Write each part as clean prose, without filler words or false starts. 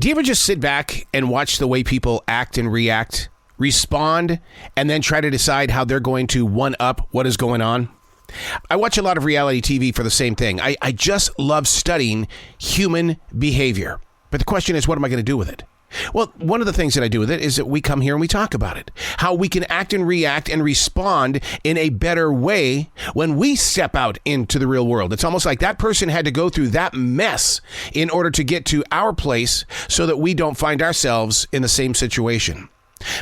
Do you ever just sit back and watch the way people act and react, respond, and then try to decide how they're going to one-up what is going on? I watch a lot of reality TV for the same thing. I just love studying human behavior. But the question is, what am I going to do with it? Well, one of the things that I do with it is that we come here and we talk about it. How we can act and react and respond in a better way when we step out into the real world. It's almost like that person had to go through that mess in order to get to our place so that we don't find ourselves in the same situation.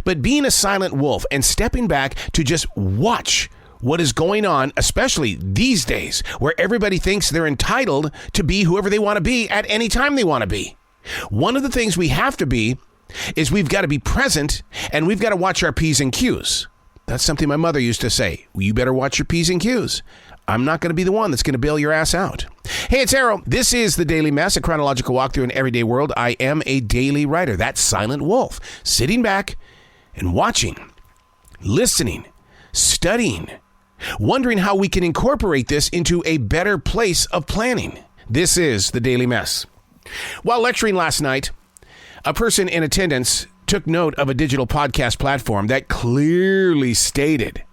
But being a silent wolf and stepping back to just watch what is going on, especially these days where everybody thinks they're entitled to be whoever they want to be at any time they want to be. One of the things we have to be is we've got to be present and we've got to watch our P's and Q's. That's something my mother used to say. Well, you better watch your P's and Q's. I'm not going to be the one that's going to bail your ass out. Hey, it's Arrow. This is The Daily Mess, a chronological walk through an everyday world. I am a daily writer, that silent wolf, sitting back and watching, listening, studying, wondering how we can incorporate this into a better place of planning. This is The Daily Mess. While lecturing last night, a person in attendance took note of a digital podcast platform that clearly stated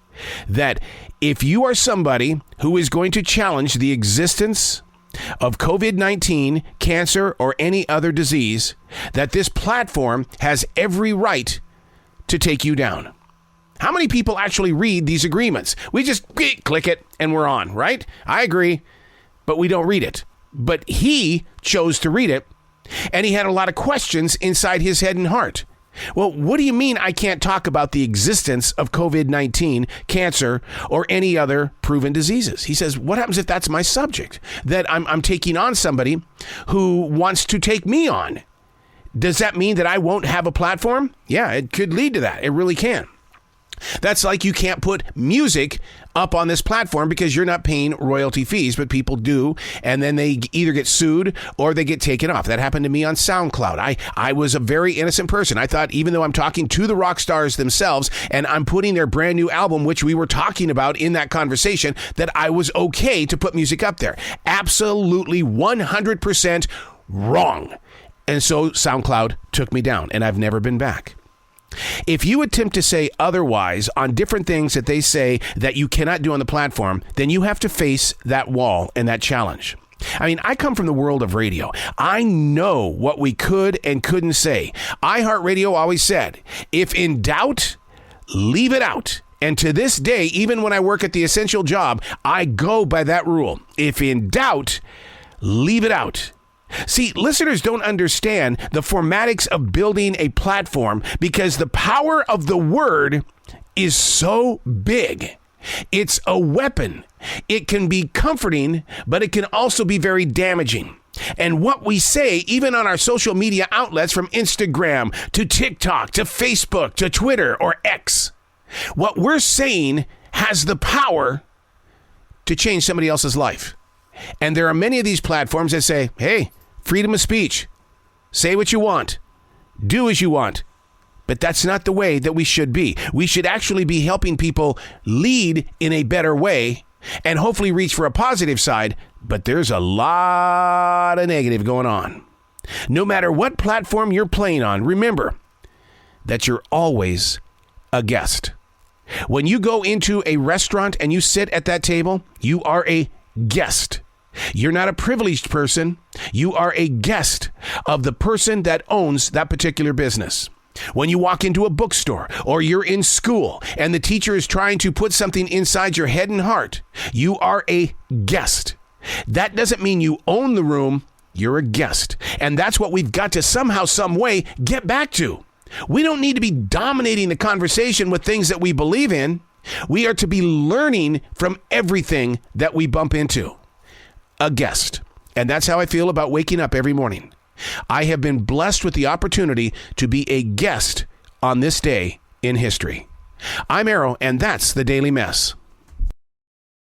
that if you are somebody who is going to challenge the existence of COVID-19, cancer, or any other disease, that this platform has every right to take you down. How many people actually read these agreements? We just click it and we're on, right? I agree, but we don't read it. But he chose to read it, and he had a lot of questions inside his head and heart. Well, what do you mean I can't talk about the existence of COVID-19, cancer, or any other proven diseases? He says, what happens if that's my subject? That I'm taking on somebody who wants to take me on? Does that mean that I won't have a platform? Yeah, it could lead to that. It really can. That's like you can't put music up on this platform because you're not paying royalty fees, but people do, and then they either get sued or they get taken off. That happened to me on SoundCloud. I was a very innocent person. I thought even though I'm talking to the rock stars themselves and I'm putting their brand new album, which we were talking about in that conversation, that I was okay to put music up there. Absolutely 100% wrong. And so SoundCloud took me down, and I've never been back. If you attempt to say otherwise on different things that they say that you cannot do on the platform, then you have to face that wall and that challenge. I mean, I come from the world of radio. I know what we could and couldn't say. iHeartRadio always said, if in doubt, leave it out. And to this day, even when I work at the essential job, I go by that rule. If in doubt, leave it out. See, listeners don't understand the formatics of building a platform because the power of the word is so big. It's a weapon. It can be comforting, but it can also be very damaging. And what we say, even on our social media outlets from Instagram to TikTok to Facebook to Twitter or X, what we're saying has the power to change somebody else's life. And there are many of these platforms that say, hey, freedom of speech, say what you want, do as you want. But that's not the way that we should be. We should actually be helping people lead in a better way and hopefully reach for a positive side. But there's a lot of negative going on. No matter what platform you're playing on, remember that you're always a guest. When you go into a restaurant and you sit at that table, you are a guest. You're not a privileged person. You are a guest of the person that owns that particular business. When you walk into a bookstore or you're in school and the teacher is trying to put something inside your head and heart, you are a guest. That doesn't mean you own the room. You're a guest. And that's what we've got to somehow, some way get back to. We don't need to be dominating the conversation with things that we believe in. We are to be learning from everything that we bump into. A guest. And that's how I feel about waking up every morning. I have been blessed with the opportunity to be a guest on this day in history. I'm Arrow, and that's the Daily Mess.